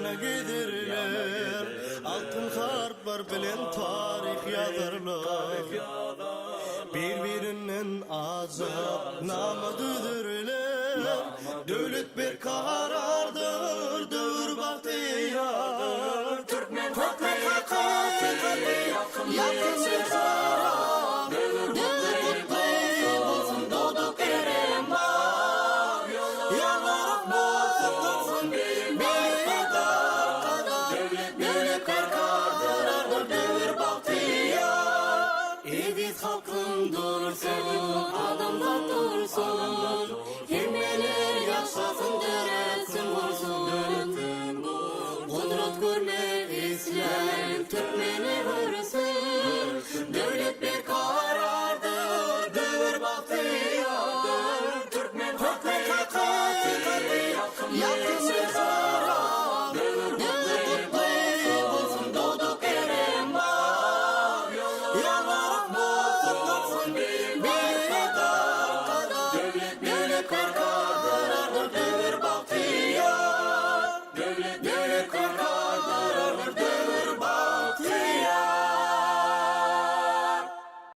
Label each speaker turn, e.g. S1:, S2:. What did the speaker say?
S1: yana gidirler. Altın harplar bilen tarih yazarlar. Birbirinden azap namadüdürler. Devlet bir karardır, dövür bahtiyar. Türkmen hakkı yakın sezara. Dövür kutlu olsun doğduk erem var. Yalvarıp olsun bir kadar. Devlet bir karardır, dövür bahtiyar. Eviz halkın dursun, adamlar dursun. Kimmeler yaşasın, döretsin vursun. Kudret görmek isteyen Türkmeni hırsın. Devlet bir karardır, dövür bahtiyar. Türkmen hakkı yakın sezara. Dövür kutlu olsun doğduk erem var. Yalvarıp olsun bir kadar. Devlet bir karardır, dövür bahtiyar. Devlet bir karardır.